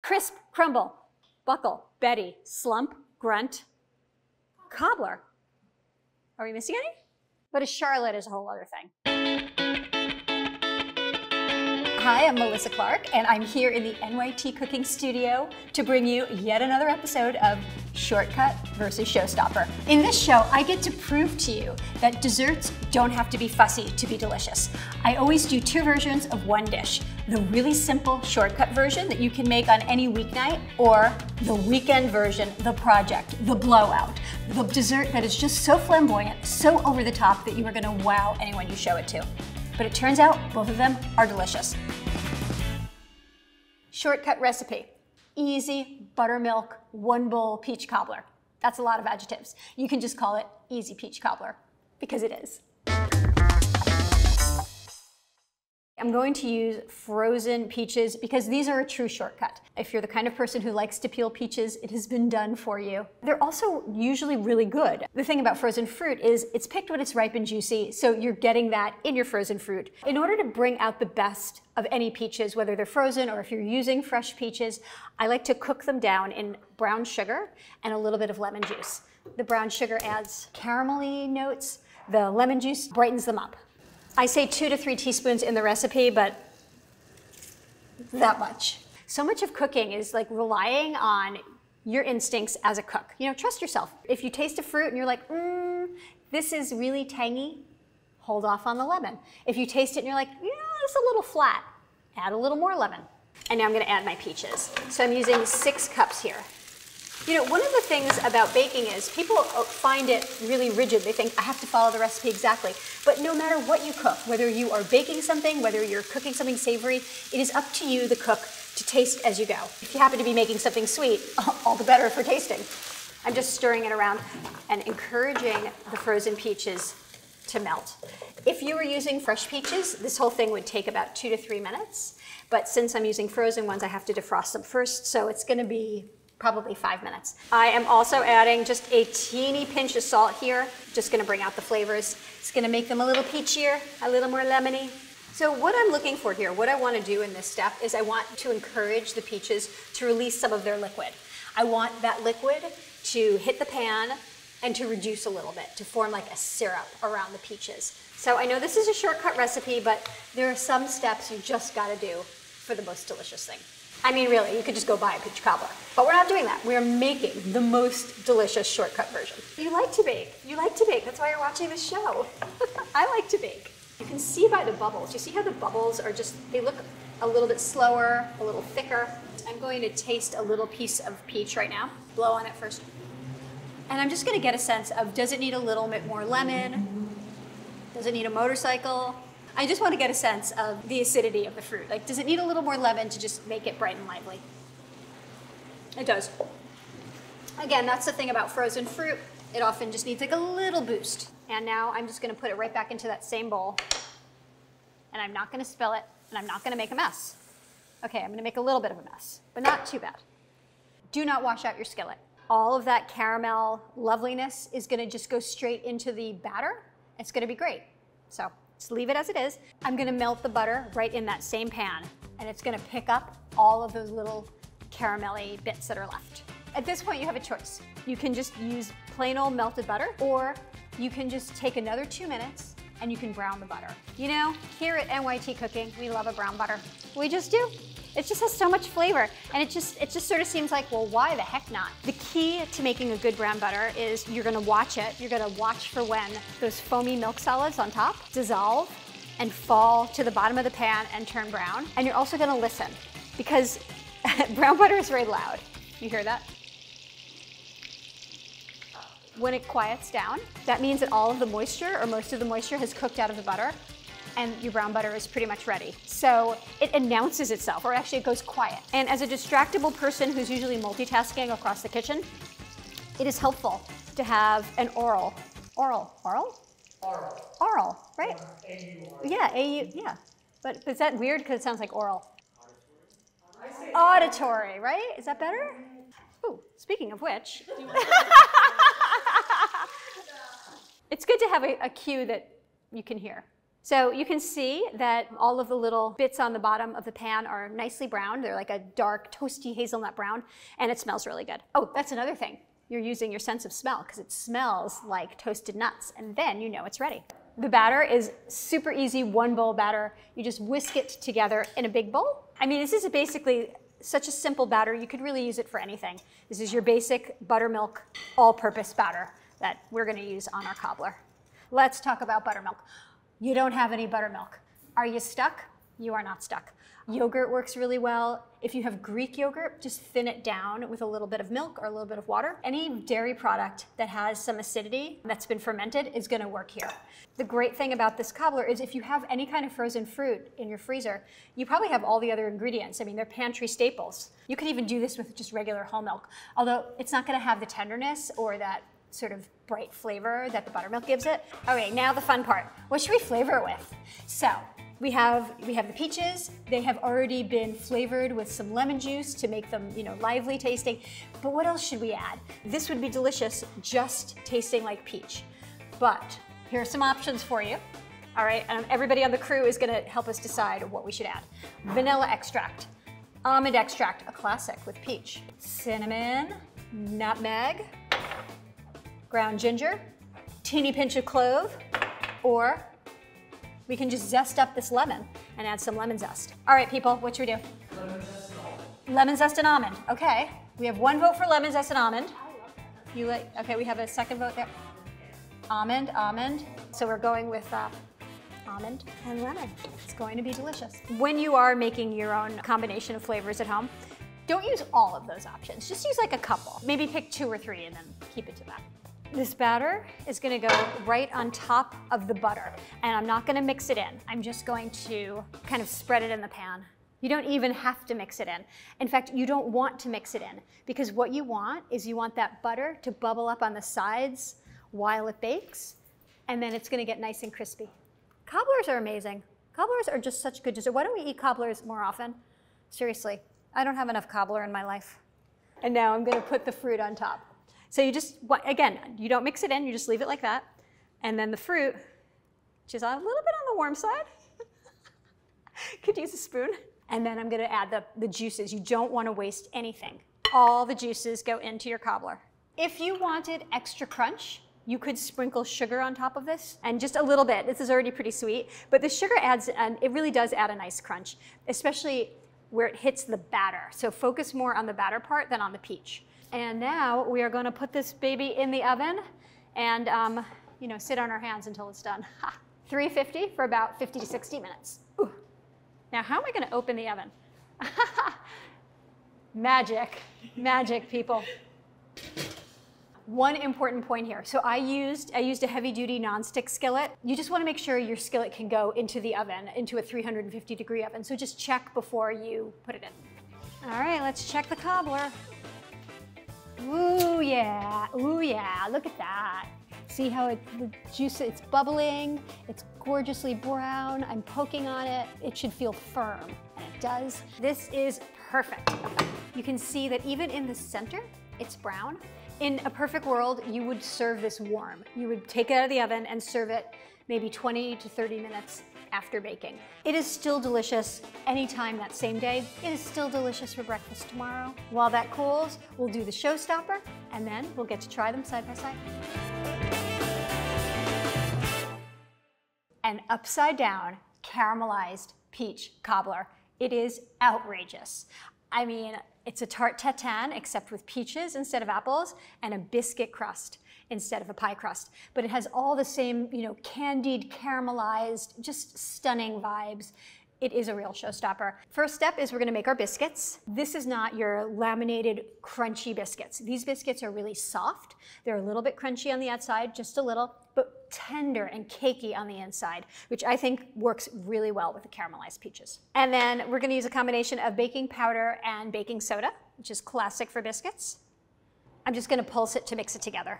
crisp, crumble, buckle, Betty, slump, grunt, cobbler. Are we missing any? But a Charlotte is a whole other thing. Hi, I'm Melissa Clark, and I'm here in the NYT Cooking studio to bring you yet another episode of Shortcut versus Showstopper. In this show, I get to prove to you that desserts don't have to be fussy to be delicious. I always do two versions of one dish. The really simple shortcut version that you can make on any weeknight, or the weekend version, the project, the blowout, the dessert that is just so flamboyant, so over the top that you are gonna wow anyone you show it to. But it turns out both of them are delicious. Shortcut recipe, easy buttermilk 1 bowl peach cobbler. That's a lot of adjectives. You can just call it easy peach cobbler, because it is. I'm going to use frozen peaches because these are a true shortcut. If you're the kind of person who likes to peel peaches, it has been done for you. They're also usually really good. The thing about frozen fruit is it's picked when it's ripe and juicy, so you're getting that in your frozen fruit. In order to bring out the best of any peaches, whether they're frozen or if you're using fresh peaches, I like to cook them down in brown sugar and a little bit of lemon juice. The brown sugar adds caramelly notes. The lemon juice brightens them up. I say 2 to 3 teaspoons in the recipe, but that much. So much of cooking is like relying on your instincts as a cook. You know, trust yourself. If you taste a fruit and you're like, this is really tangy, hold off on the lemon. If you taste it and you're like, yeah, it's a little flat, add a little more lemon. And now I'm gonna add my peaches. So I'm using 6 cups here. You know, one of the things about baking is people find it really rigid. They think, I have to follow the recipe exactly. But no matter what you cook, whether you are baking something, whether you're cooking something savory, it is up to you, the cook, to taste as you go. If you happen to be making something sweet, all the better for tasting. I'm just stirring it around and encouraging the frozen peaches to melt. If you were using fresh peaches, this whole thing would take about 2 to 3 minutes. But since I'm using frozen ones, I have to defrost them first, so it's gonna be probably 5 minutes. I am also adding just a teeny pinch of salt here, just gonna bring out the flavors. It's gonna make them a little peachier, a little more lemony. So what I'm looking for here, what I wanna do in this step is I want to encourage the peaches to release some of their liquid. I want that liquid to hit the pan and to reduce a little bit, to form like a syrup around the peaches. So I know this is a shortcut recipe, but there are some steps you just gotta do for the most delicious thing. I mean, really, you could just go buy a peach cobbler. But we're not doing that. We're making the most delicious shortcut version. You like to bake. You like to bake. That's why you're watching this show. I like to bake. You can see by the bubbles. You see how the bubbles are just, they look a little bit slower, a little thicker. I'm going to taste a little piece of peach right now. Blow on it first. And I'm just going to get a sense of, does it need a little bit more lemon? Does it need a motorcycle? I just want to get a sense of the acidity of the fruit. Like, does it need a little more lemon to just make it bright and lively? It does. Again, that's the thing about frozen fruit. It often just needs like a little boost. And now I'm just going to put it right back into that same bowl. And I'm not going to spill it, and I'm not going to make a mess. Okay, I'm going to make a little bit of a mess, but not too bad. Do not wash out your skillet. All of that caramel loveliness is going to just go straight into the batter. It's going to be great. So just leave it as it is. I'm gonna melt the butter right in that same pan, and it's gonna pick up all of those little caramelly bits that are left. At this point, you have a choice. You can just use plain old melted butter, or you can just take another 2 minutes and you can brown the butter. You know, here at NYT Cooking, we love a brown butter. We just do. It just has so much flavor, and it just sort of seems like, well, why the heck not? The key to making a good brown butter is you're gonna watch it. You're gonna watch for when those foamy milk solids on top dissolve and fall to the bottom of the pan and turn brown. And you're also gonna listen, because brown butter is very loud. You hear that? When it quiets down, that means that all of the moisture, or most of the moisture, has cooked out of the butter, and your brown butter is pretty much ready. So it announces itself, or actually it goes quiet. And as a distractible person who's usually multitasking across the kitchen, it is helpful to have an oral, right? Yeah, yeah. But is that weird because it sounds like oral? Auditory, right? Is that better? Ooh, speaking of which. It's good to have a cue that you can hear. So you can see that all of the little bits on the bottom of the pan are nicely browned. They're like a dark, toasty hazelnut brown, and it smells really good. Oh, that's another thing. You're using your sense of smell because it smells like toasted nuts, and then you know it's ready. The batter is super easy, one bowl batter. You just whisk it together in a big bowl. I mean, this is basically such a simple batter, you could really use it for anything. This is your basic buttermilk all-purpose batter that we're gonna use on our cobbler. Let's talk about buttermilk. You don't have any buttermilk. Are you stuck? You are not stuck. Yogurt works really well. If you have Greek yogurt, just thin it down with a little bit of milk or a little bit of water. Any dairy product that has some acidity that's been fermented is gonna work here. The great thing about this cobbler is if you have any kind of frozen fruit in your freezer, you probably have all the other ingredients. I mean, they're pantry staples. You could even do this with just regular whole milk, although it's not gonna have the tenderness or that sort of bright flavor that the buttermilk gives it. Okay, now the fun part. What should we flavor it with? So, we have the peaches. They have already been flavored with some lemon juice to make them, lively tasting. But what else should we add? This would be delicious just tasting like peach. But here are some options for you. All right, everybody on the crew is gonna help us decide what we should add. Vanilla extract, almond extract, a classic with peach, cinnamon, nutmeg, ground ginger, teeny pinch of clove, or we can just zest up this lemon and add some lemon zest. All right, people, what should we do? Lemon zest and almond. Lemon zest and almond, okay. We have one vote for lemon zest and almond. You like, okay, we have a second vote there. Almond, almond. So we're going with almond and lemon. It's going to be delicious. When you are making your own combination of flavors at home, don't use all of those options. Just use like a couple. Maybe pick 2 or 3 and then keep it to that. This batter is gonna go right on top of the butter, and I'm not gonna mix it in. I'm just going to kind of spread it in the pan. You don't even have to mix it in. In fact, you don't want to mix it in, because what you want is you want that butter to bubble up on the sides while it bakes, and then it's gonna get nice and crispy. Cobblers are amazing. Cobblers are just such good dessert. Why don't we eat cobblers more often? Seriously, I don't have enough cobbler in my life. And now I'm gonna put the fruit on top. So you just, again, you don't mix it in, you just leave it like that. And then the fruit, which is a little bit on the warm side, could use a spoon. And then I'm gonna add the juices. You don't wanna waste anything. All the juices go into your cobbler. If you wanted extra crunch, you could sprinkle sugar on top of this, and just a little bit. This is already pretty sweet, but the sugar adds, and it really does add a nice crunch, especially where it hits the batter. So focus more on the batter part than on the peach. And now we are going to put this baby in the oven and sit on our hands until it's done. 350 for about 50 to 60 minutes. Ooh. Now how am I going to open the oven? Magic, magic, people. One important point here. So I used a heavy-duty nonstick skillet. You just want to make sure your skillet can go into the oven, into a 350-degree oven. So just check before you put it in. All right, let's check the cobbler. Ooh yeah, look at that. See how the juice, it's bubbling, it's gorgeously brown, I'm poking on it, it should feel firm, and it does. This is perfect. You can see that even in the center, it's brown. In a perfect world, you would serve this warm. You would take it out of the oven and serve it maybe 20 to 30 minutes after baking. It is still delicious anytime that same day. It is still delicious for breakfast tomorrow. While that cools, we'll do the showstopper, and then we'll get to try them side by side. An upside-down caramelized peach cobbler. It is outrageous. I mean, it's a tarte tatin, except with peaches instead of apples, and a biscuit crust instead of a pie crust. But it has all the same, candied, caramelized, just stunning vibes. It is a real showstopper. First step is we're gonna make our biscuits. This is not your laminated, crunchy biscuits. These biscuits are really soft. They're a little bit crunchy on the outside, just a little, but tender and cakey on the inside, which I think works really well with the caramelized peaches. And then we're gonna use a combination of baking powder and baking soda, which is classic for biscuits. I'm just gonna pulse it to mix it together.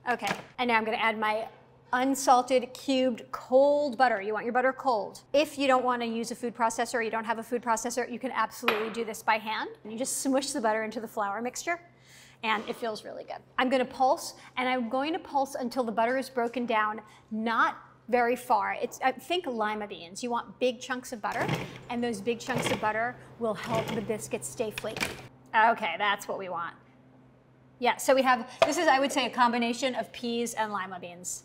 Okay, and now I'm gonna add my unsalted, cubed, cold butter. You want your butter cold. If you don't want to use a food processor or you don't have a food processor, you can absolutely do this by hand. And you just smush the butter into the flour mixture and it feels really good. I'm gonna pulse, and I'm going to pulse until the butter is broken down, not very far. Think lima beans. You want big chunks of butter, and those big chunks of butter will help the biscuits stay flaky. Okay, that's what we want. Yeah, so we have, this is, I would say, a combination of peas and lima beans.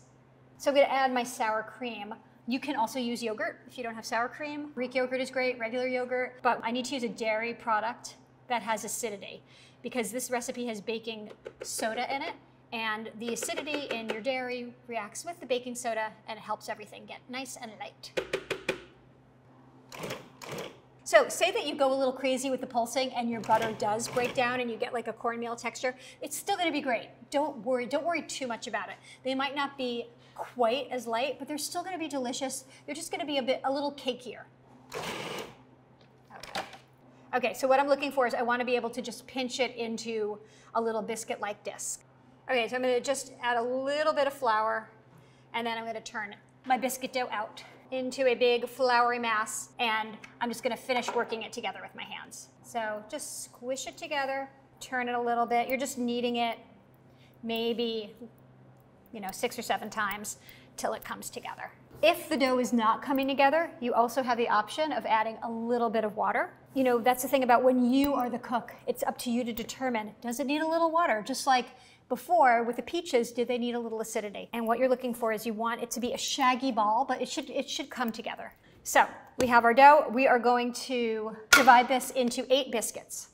So I'm gonna add my sour cream. You can also use yogurt if you don't have sour cream. Greek yogurt is great, regular yogurt, but I need to use a dairy product that has acidity because this recipe has baking soda in it, and the acidity in your dairy reacts with the baking soda and it helps everything get nice and light. So say that you go a little crazy with the pulsing and your butter does break down and you get like a cornmeal texture, it's still gonna be great. Don't worry too much about it. They might not be quite as light, but they're still gonna be delicious. They're just gonna be a little cakier. Okay, so what I'm looking for is I wanna be able to just pinch it into a little biscuit-like disc. Okay, so I'm gonna just add a little bit of flour, and then I'm gonna turn my biscuit dough out into a big floury mass, and I'm just gonna finish working it together with my hands. So just squish it together, turn it a little bit. You're just kneading it maybe 6 or 7 times till it comes together. If the dough is not coming together, you also have the option of adding a little bit of water. That's the thing about when you are the cook. It's up to you to determine, does it need a little water? Just like before with the peaches, did they need a little acidity? And what you're looking for is you want it to be a shaggy ball, but it should come together. So we have our dough. We are going to divide this into 8 biscuits.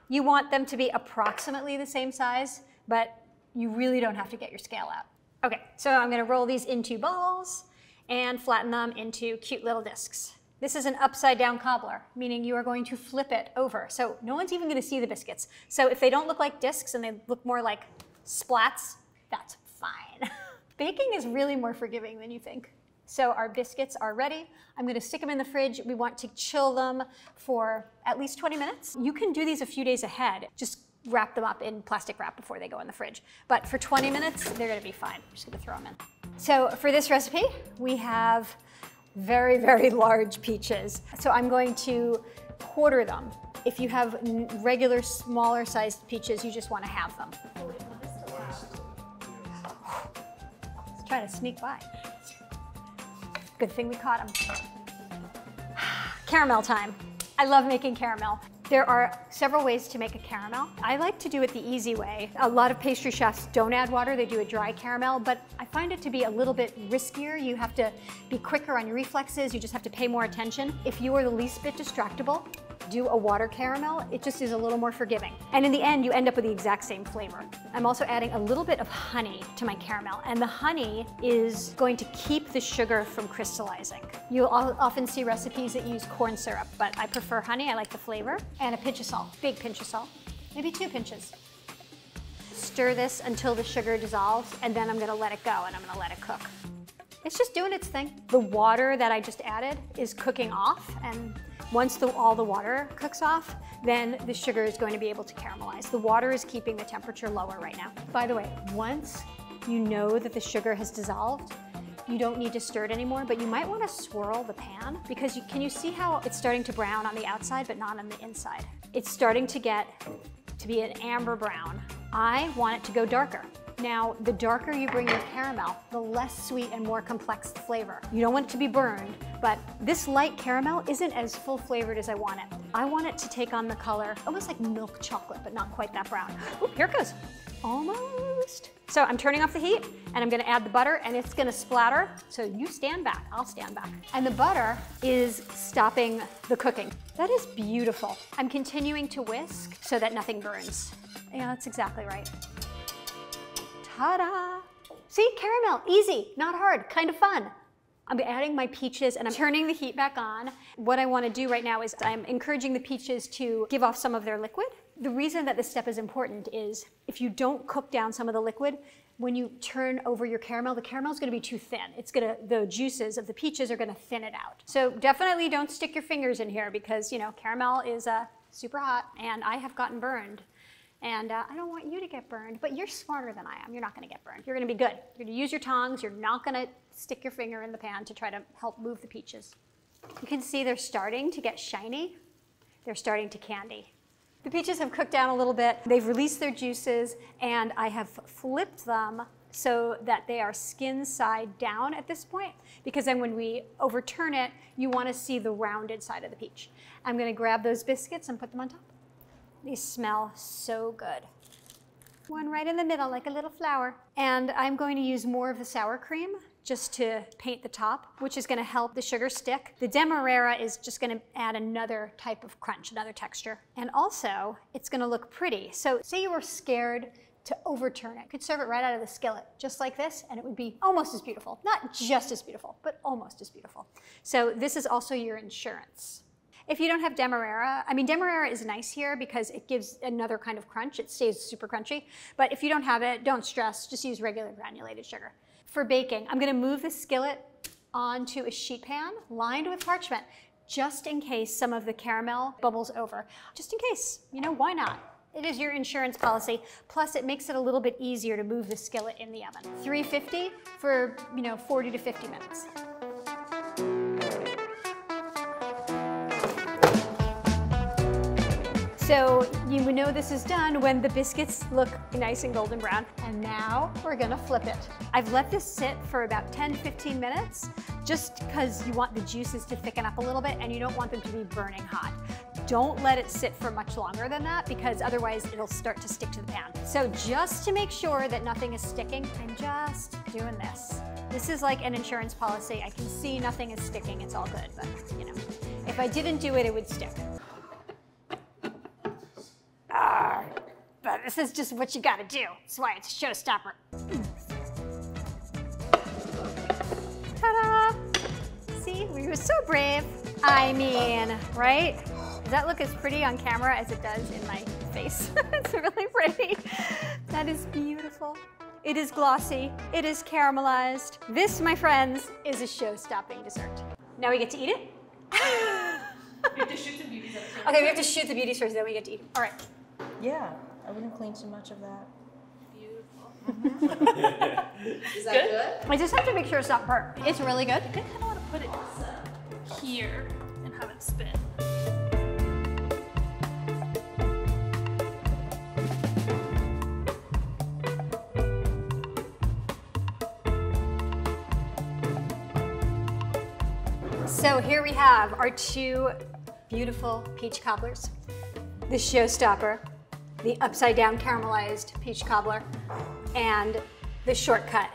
You want them to be approximately the same size, but you really don't have to get your scale out. Okay, so I'm gonna roll these into balls and flatten them into cute little discs. This is an upside-down cobbler, meaning you are going to flip it over. So no one's even gonna see the biscuits. So if they don't look like discs and they look more like splats, that's fine. Baking is really more forgiving than you think. So our biscuits are ready. I'm gonna stick them in the fridge. We want to chill them for at least 20 minutes. You can do these a few days ahead. Just wrap them up in plastic wrap before they go in the fridge. But for 20 minutes, they're gonna be fine. I'm just gonna throw them in. So for this recipe, we have very, very large peaches. So I'm going to quarter them. If you have regular, smaller sized peaches, you just wanna have them. Let's try to sneak by. Good thing we caught them. Caramel time. I love making caramel. There are several ways to make a caramel. I like to do it the easy way. A lot of pastry chefs don't add water, they do a dry caramel, but I find it to be a little bit riskier. You have to be quicker on your reflexes, you just have to pay more attention. If you are the least bit distractible, do a water caramel. It just is a little more forgiving. And in the end, you end up with the exact same flavor. I'm also adding a little bit of honey to my caramel, and the honey is going to keep the sugar from crystallizing. You'll often see recipes that use corn syrup, but I prefer honey, I like the flavor. And a pinch of salt, big pinch of salt, maybe 2 pinches. Stir this until the sugar dissolves, and then I'm gonna let it go and I'm gonna let it cook. It's just doing its thing. The water that I just added is cooking off, and once all the water cooks off, then the sugar is going to be able to caramelize. The water is keeping the temperature lower right now. By the way, once you know that the sugar has dissolved, you don't need to stir it anymore, but you might want to swirl the pan because can you see how it's starting to brown on the outside but not on the inside? It's starting to get to be an amber brown. I want it to go darker. Now, the darker you bring your caramel, the less sweet and more complex the flavor. You don't want it to be burned, but this light caramel isn't as full flavored as I want it. I want it to take on the color, almost like milk chocolate, but not quite that brown. Ooh, here it goes. Almost. So I'm turning off the heat and I'm gonna add the butter and it's gonna splatter. So you stand back, I'll stand back. And the butter is stopping the cooking. That is beautiful. I'm continuing to whisk so that nothing burns. Yeah, that's exactly right. Ta-da! See, caramel, easy, not hard, kind of fun. I'm adding my peaches and I'm turning the heat back on. What I want to do right now is I'm encouraging the peaches to give off some of their liquid. The reason that this step is important is if you don't cook down some of the liquid, when you turn over your caramel, the caramel is going to be too thin. The juices of the peaches are going to thin it out. So definitely don't stick your fingers in here because, caramel is super hot and I have gotten burned. And I don't want you to get burned, but you're smarter than I am. You're not gonna get burned. You're gonna be good. You're gonna use your tongs. You're not gonna stick your finger in the pan to try to help move the peaches. You can see they're starting to get shiny. They're starting to candy. The peaches have cooked down a little bit. They've released their juices, and I have flipped them so that they are skin side down at this point, because then when we overturn it, you want to see the rounded side of the peach. I'm going to grab those biscuits and put them on top. These smell so good. One right in the middle, like a little flower. And I'm going to use more of the sour cream just to paint the top, which is going to help the sugar stick. The Demerara is just going to add another type of crunch, another texture. And also, it's going to look pretty. So say you were scared to overturn it. You could serve it right out of the skillet, just like this, and it would be almost as beautiful. Not just as beautiful, but almost as beautiful. So this is also your insurance. If you don't have Demerara, I mean, Demerara is nice here because it gives another kind of crunch. It stays super crunchy. But if you don't have it, don't stress. Just use regular granulated sugar. For baking, I'm going to move the skillet onto a sheet pan lined with parchment, just in case some of the caramel bubbles over. Just in case, you know, why not? It is your insurance policy. Plus, it makes it a little bit easier to move the skillet in the oven. 350 for, 40 to 50 minutes. So you know this is done when the biscuits look nice and golden brown. And now we're gonna flip it. I've let this sit for about 10-15 minutes just because you want the juices to thicken up a little bit and you don't want them to be burning hot. Don't let it sit for much longer than that because otherwise it'll start to stick to the pan. So just to make sure that nothing is sticking, I'm just doing this. This is like an insurance policy. I can see nothing is sticking, it's all good, but if I didn't do it, it would stick. But this is just what you gotta do. That's why it's a showstopper. Ta-da! See, we were so brave. I mean, right? Does that look as pretty on camera as it does in my face? It's really pretty. That is beautiful. It is glossy. It is caramelized. This, my friends, is a show-stopping dessert. Now we get to eat it? We have to shoot the beauties first. Okay, we have to shoot the beauties first, then we get to eat it. All right. Yeah, I wouldn't clean too much of that. Beautiful. Is that good? I just have to make sure it's not burnt. It's really good. I think I want to put it here and have it spin. So here we have our two beautiful peach cobblers. The Showstopper, the upside-down caramelized peach cobbler, and the shortcut,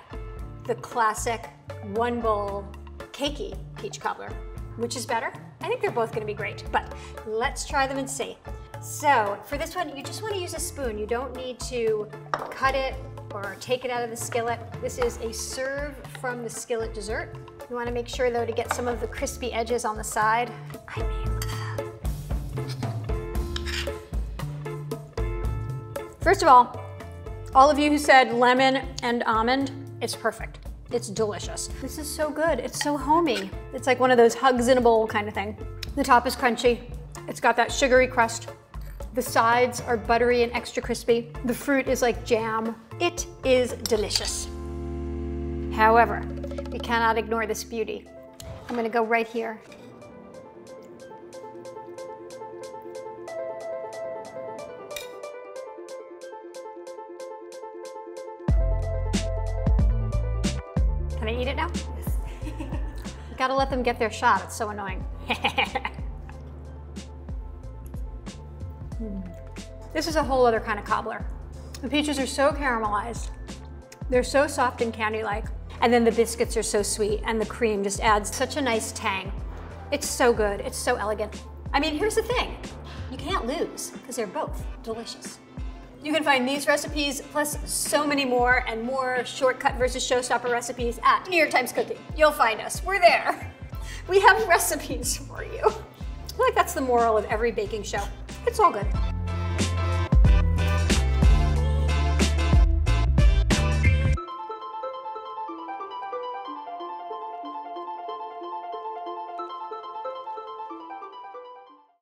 the classic one-bowl cakey peach cobbler. Which is better? I think they're both gonna be great, but let's try them and see. So for this one, you just wanna use a spoon. You don't need to cut it or take it out of the skillet. This is a serve from the skillet dessert. You wanna make sure though to get some of the crispy edges on the side. I mean, first of all of you who said lemon and almond, it's perfect. It's delicious. This is so good. It's so homey. It's like one of those hugs in a bowl kind of thing. The top is crunchy. It's got that sugary crust. The sides are buttery and extra crispy. The fruit is like jam. It is delicious. However, we cannot ignore this beauty. I'm gonna go right here. Can I eat it now? You gotta let them get their shot. It's so annoying. This is a whole other kind of cobbler. The peaches are so caramelized. They're so soft and candy-like. And then the biscuits are so sweet and the cream just adds such a nice tang. It's so good, it's so elegant. I mean, here's the thing. You can't lose because they're both delicious. You can find these recipes plus so many more and more shortcut versus showstopper recipes at New York Times Cooking. You'll find us, we're there. We have recipes for you. I feel like that's the moral of every baking show. It's all good.